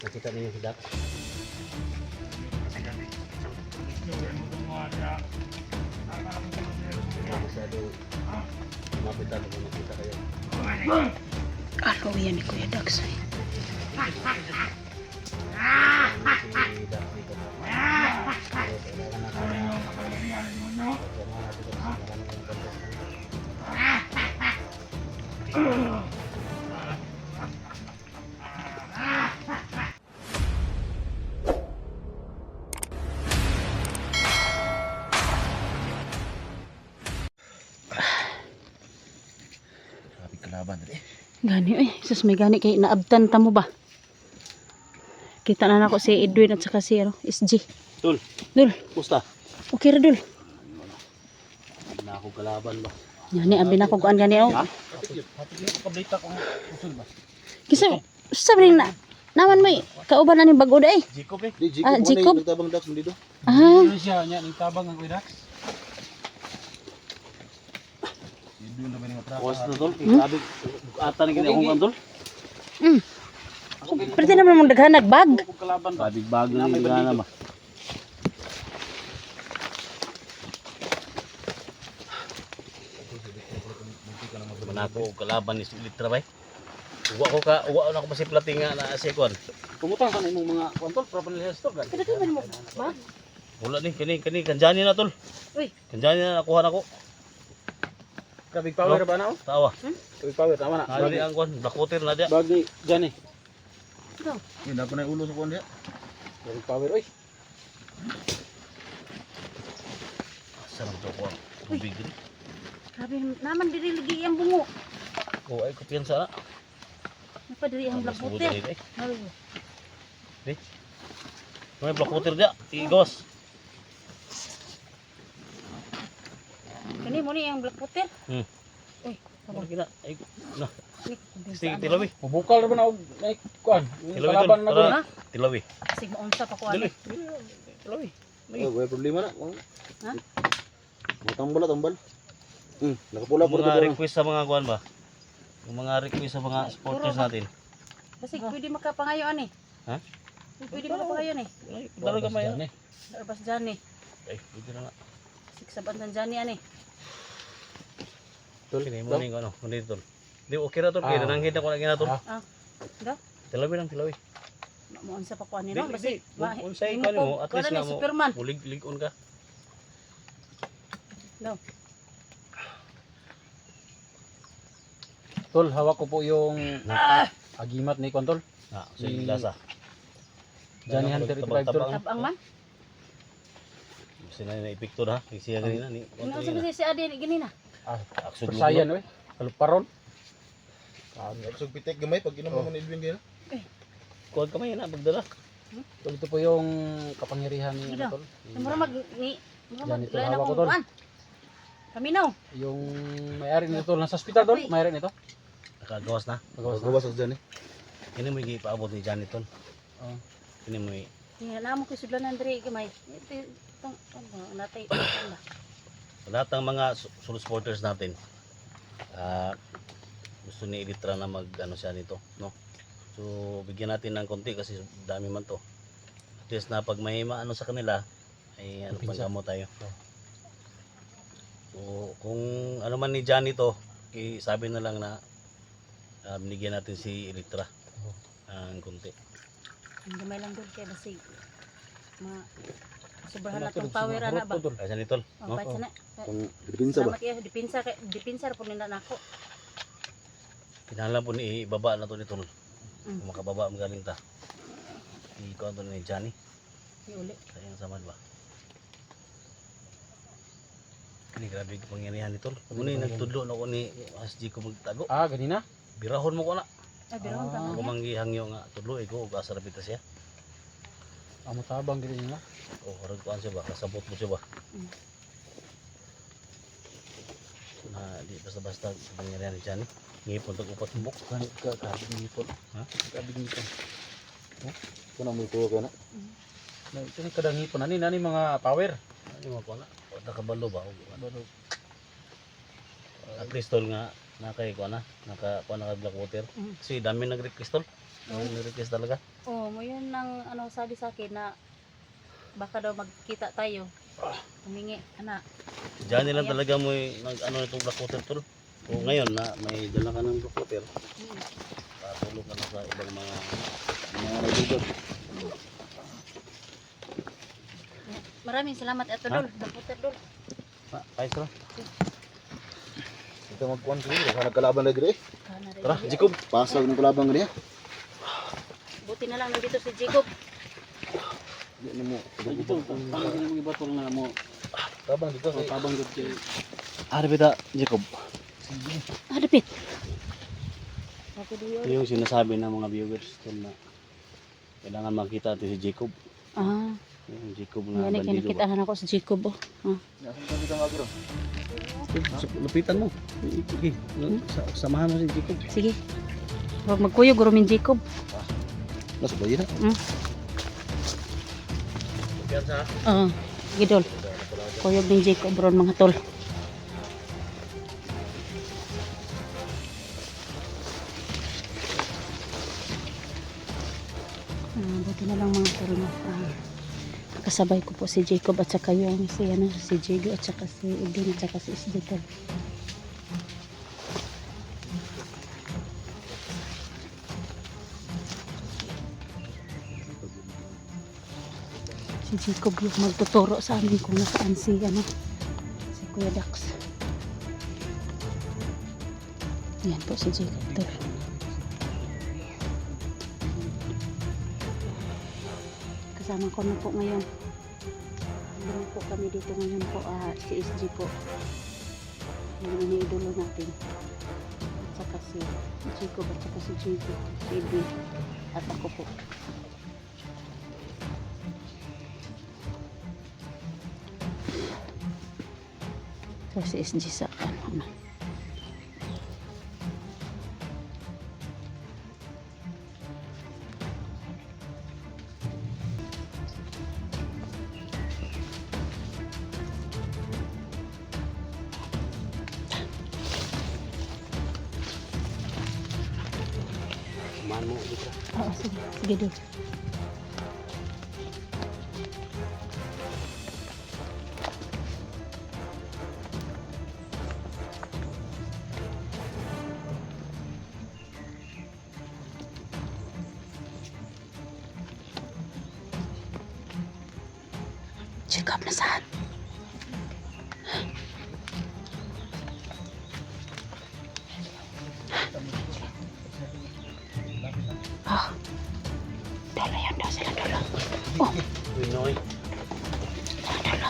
Nakita ninyo si Dak? Masyado mapitan kung nakita kayo. Alo yan ni Kuya Dax. Si Dak dito. Pero kailangan natin na samahan natin ito kasi marami yung contest. Grabe kalaban dali. Gani eh. Sus may gani kay naabtan ta mo ba? Kita na nako si Edwin at saka si SG. Dul, Dul. musta? Okay ra Dul. Hindi na ako kalaban ba? Yani abi na ko kuan gani oh. Ha? Kablita ko usul ba? Kisa sabi na naman may kauban na ni bag-o da eh. Jacob eh. Jacob, Ah, Jacob? Nagtabang Dax mo dito. Ah, siya nya ning tabang ang Dax. Kuwas na tol. Grabe. Ata na gini akong tol. pwede naman mong daghan nagbag. Kalaban ba? Babig bago na yung gana ba? Manako og kalaban ni sulit ra bay. Uwa na ko masiplati nga na sekon. Pumutang sa imong mga kontol para panilihas to gani. Kada ka mo bag. Wala ni kani kanjani na tol. Uy, Kanjani na nakuha nako. Kabig power ba na oh? Tawa. Kabig power tama na. Dali ang kon black water na dia. Bag ni Johnny. ikaw. Yun ako na ulo sa kon dia. Kabig power oy. Sarap to ko. Tubig ni. Grabe naman diri lagi ang bungo. Oh ay kumpiyansa na. Apa diri ang black water. Ay, May black water dia. Igos. kani mo ni ang black water. Hmm. Uy, Ano gina? Ay na. ni Sige tilawi. Mubukal ra ba na og may kuan. Tilawi Kalaban tol. na ko. Tara. Tilawi. sig maunsa pa ko Dali. ani. Tilawi. Oh, may problema na. Ha? Tambal tambal. Nakapula Mga request sa mga kuan ba? Yung mga request sa mga supporters natin. Basi pwede makapangayo ani. Ha? Pwede makapangayo ni. Ay, dalo ka may. Arbas Johnny. Ay, dito na nga. Siksaban ng Johnny ani. Tol, kini mo ning ano, muni tol. Di okay ra tol, kay nananghid ako na gina tol. Da, Tilawi lang, tilawi. maunsa pa ko ani no. Basi unsay kan mo, at least nga mo. Superman. Mulig-ligon ka. No. Tol, hawak ko po yung agimat ni Kontol. Ah, so yung lasa. Johnny Hunter 85 tol. Tabang man. Sina na epekto ha, siya ganina ni. Ano sa si Adi ni ganina? Aksud Persayan we. Kaluparon. Agsog pitik gamay pag inom mo ni Edwin gina. Kuwag kamay na bagdala. Tol, ito po yung kapangyarihan ni Ida. Tol. Mura mag ni Johnny, mura hawak na ko, ko tol. kuan. Paminaw. Yung may-ari nito Tol, nasa hospital Tol, may-ari nito. Nakagawas na. Gawas og dyan eh. Kini mo gipaabot ni Johnny ton. Oh. Kini mo Tingnan na mo ko sudlanan diri gamay. Tong natay. lahat ng mga supporters natin. Gusto ni Elitra na mag ano siya nito, no? So bigyan natin ng konti kasi dami man to. At least na pag may maano sa kanila ay ano pang gamot tayo. So kung ano man ni Johnny to, sabi na lang na binigyan natin si Elitra ang konti. Ang gamay lang dun kay basig. Sobrahan na tong power ana ba? Kaya ni tol, Oh, no? bait sana. Kung dipinsa ba? Salamat kayo. Dipinsa po nila nako. Kinahanglan po ni ibaba na to ni tol. Mm. Kung makababa ang galing ta. Ikaw to ni Johnny. Uli. Sayang samad ba? Kani grabe yung pangyarihan ni tol. Muna nagtudlo na ko ni SG ko magtago. Ganina. Birahon mo ko na. Ay birahon ta Ako man. manggihangyo nga tudlo ko ug asa rabita siya. Amo tabang gid niya. O harag kuan siya ba? Kasabot mo siya ba? Mm. Na di basta-basta pangyarihan ni Johnny. Ngipon tag upat buk. Kabig nipon. Ha? Kabig nipon. Kuna mo ko kana. Na ito ni kadang nipon ani mga power. Ano mo ko na? O nakabalo ba? Balo. At least tol nga nakay ko na. Naka black water. Mm. Kasi dami nag-request tol. Ayun, request talaga. Oh, mo yun ang ano sabi sa akin na baka daw magkita tayo. Humingi, anak. Diyan nilang talaga mo nag-ano itong black water tol. O ngayon na may dala ka ng black water, patulong ka na sa ibang mga nagdudod. Maraming salamat Ato Dol. Daputer Dol. Ayos tara. Ito magkuhan ko rin. Sana kalaban na gire. Kana rin. Tara, Jacob. Pasag ng kalaban gire. Buti na lang nandito si Jacob. Hindi mo. Dito, ang mga batol na mo. Tabang dito. Tabang gud kay. Ari bita, Jacob. Ah, dapit. Ako diyo. Ito yung sinasabi ng mga viewers tol na kailangan makita natin si Jacob. Ah, Yung Jacob na yan bandido nakita ba? na ako si Jacob. Oh. Ah. Nasaan kami kang agro? Lapitan mo. Sige, samahan mo si Jacob. Sige. Huwag magkuyog, gurumin Jacob. Nasa bayi na. Oo. Sige Dol. Kuyog ng Jacob ron mga tol. Buti na lang mga tol. Kasabay ko po si Jacob at saka yung si Jego at saka si Edwin at saka si SD tol. Si Jacob yung magtuturo sa amin kung nasaan si Kuya Dax. Yan po si Jacob tol. Kasama ko na po ngayon. Hindi po kami dito ngayon po si SG po. Yung iniidolo natin. At saka si Jacob at saka si Jego. Si Edwin. At ako po. So si SG sa ano. Samahan mo dito. Oo, sige. Sige doon. Check up na saan? Ah. Dala yan daw sila dala. Oh, Pinoy. dala.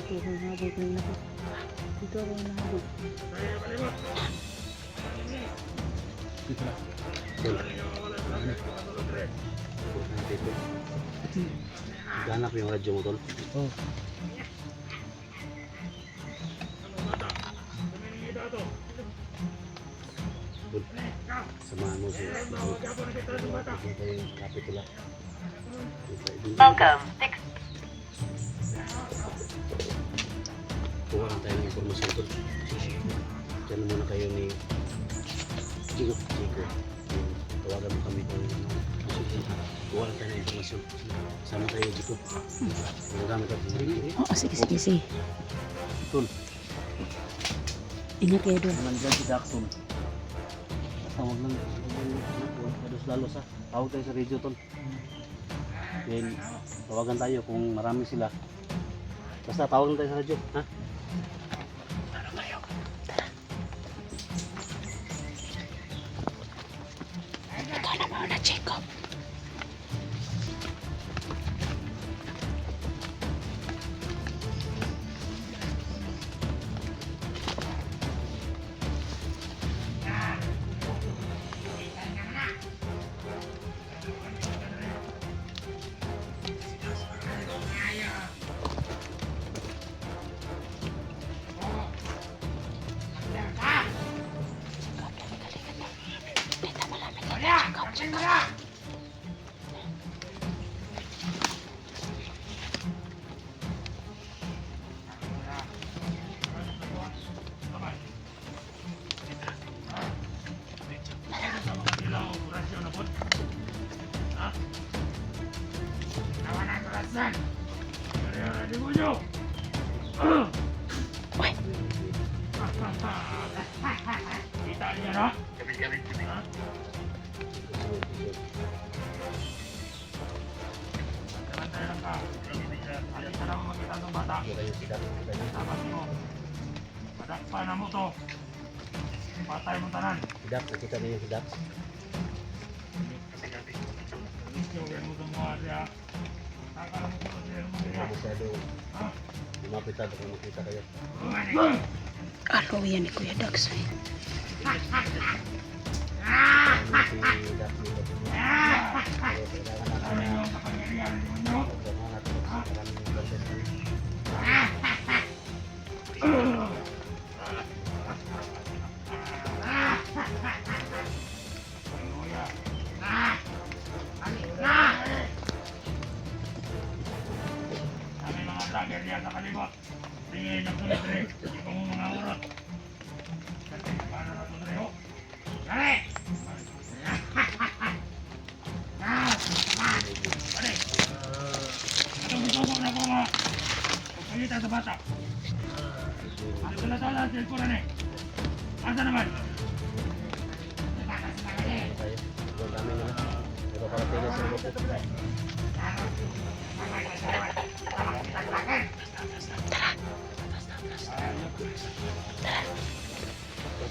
Dito rin nabog ng lahat. Dito rin nabog. Ganap yung radyo mo tol. Oh. Samahan mo si kapitula. Welcome. Kuha lang tayo ng informasyon tol. Diyan muna kayo ni Chico. Tawagan mo kami kung kuha lang tayo ng informasyon. Sama tayo Chico. Magagamit ako. Oo, sige, sige, sige. Tol. Ingat kayo doon. Nandiyan si Daxon. Tawag lang. Lalo sa tawag tayo sa radio tol. Then tawagan tayo kung marami sila. Basta tawag lang tayo sa radio, ha? Ikaw na muna, Jacob. Paano mo to? Patay mo tanan. Sidak, nakita niyo yung sidak. Yung mo itong mga siya. Nakakala mo ko siya mo siya. Masyado lumapit tayo kung makita kayo. Ano yan ni Kuya Dax? Si Dak dito. Pero kailangan Ano natin yung kapangyarihan mo? pagkama natin sa maraming contest. Kami mga vlogger diyan sa kalibot. Tingin ang tuloy-tuloy. Ikaw mo mga urot. Kasi paano na ito tuloy ho? Dali! Dali! Itong bisubok na po mga pagpalitan sa bata. Ano ko na ito lang cellphone na eh? Asa naman? Tayo. Ang dami naman. Pero para tingin sa grupo. Tapos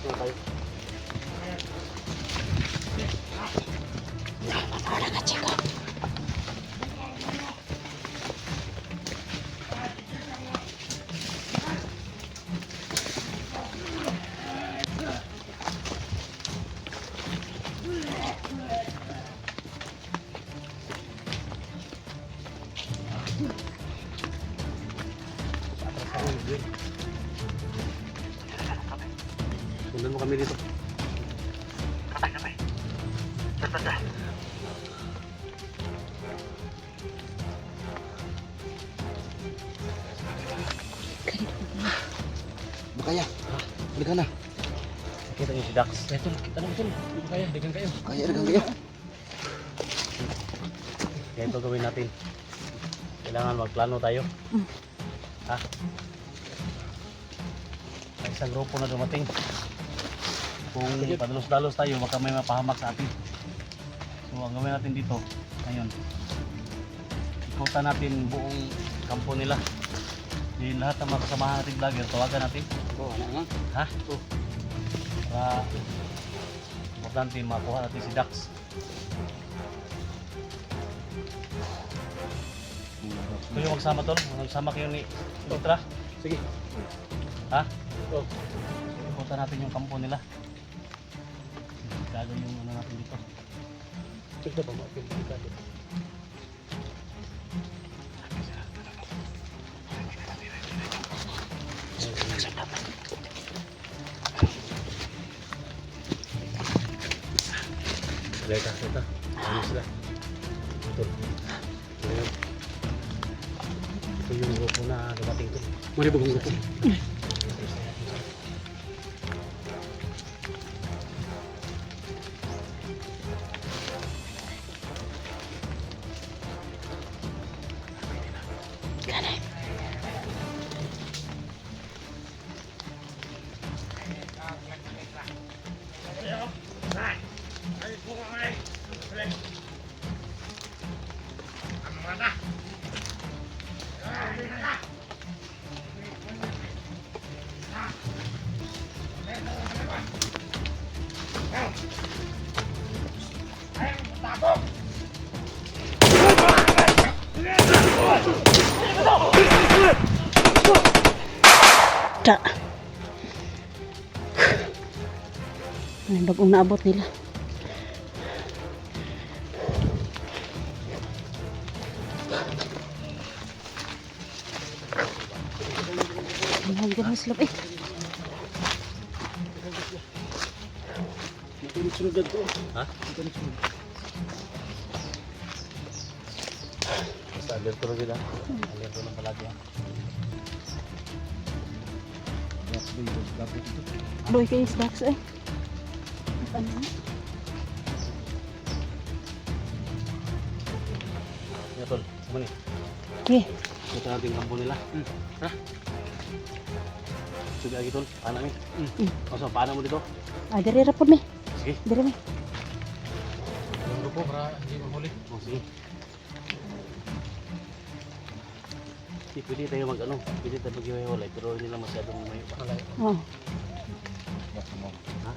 na tayo. Wala ka, chika. Sundan mo kami dito. Makaya. Halika na. Kita niyo si Dax. Ito, kita na ito. Hindi ko kaya, dagan kayo. Kaya dagang kayo. Kaya ito gawin natin. Kailangan magplano tayo. Ha? May isang grupo na dumating. Kung padalos-dalos tayo, baka may mapahamak sa atin. So, ang gawin natin dito, ngayon, ikutan natin buong kampo nila. Di lahat ng mga kasamahan natin vlogger, tawagan natin. Oo, ano nga. Ha? Para importante makuha natin si Dax. Kayo magsama tol, magsama kayo ni Ultra. Sige. Ha? Oo. Ikutan natin yung kampo nila. Gagawin yung ano natin dito. Tignan ba mga Sila. Ano sila? Ito. Ayan. Ito yung grupo na dumating to. Mari ba kung grupo? Da. Ano yung bagong naabot nila? Mahal ka na sila. Sunod ko. Ha? Basta alerto rin sila. Alerto lang palagi ha. Doy kayo is Dax eh. Ano? Yan tol, sama ni. Okay. Ito natin kampo nila. Ha? Sige lagi tol, paano mi? Mm. Kaso paano mo dito? Diri ra po mi. Sige. Diri mi. Yung grupo para hindi mahuli. Oh, sige. Hindi, pwede tayo mag-ano, pwede tayo mag-iwalay, pero hindi lang masyadong may pa. Oh. Ha?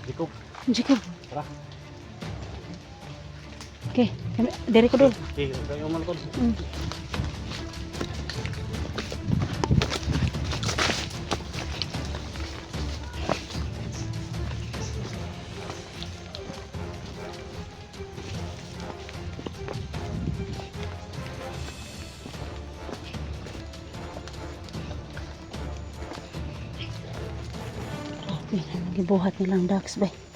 Jacob, Jacob. tara. Okay. Diri ko dul. Okay, kayo man tol. Mm. Okay, gibuhat nilang ducks bay.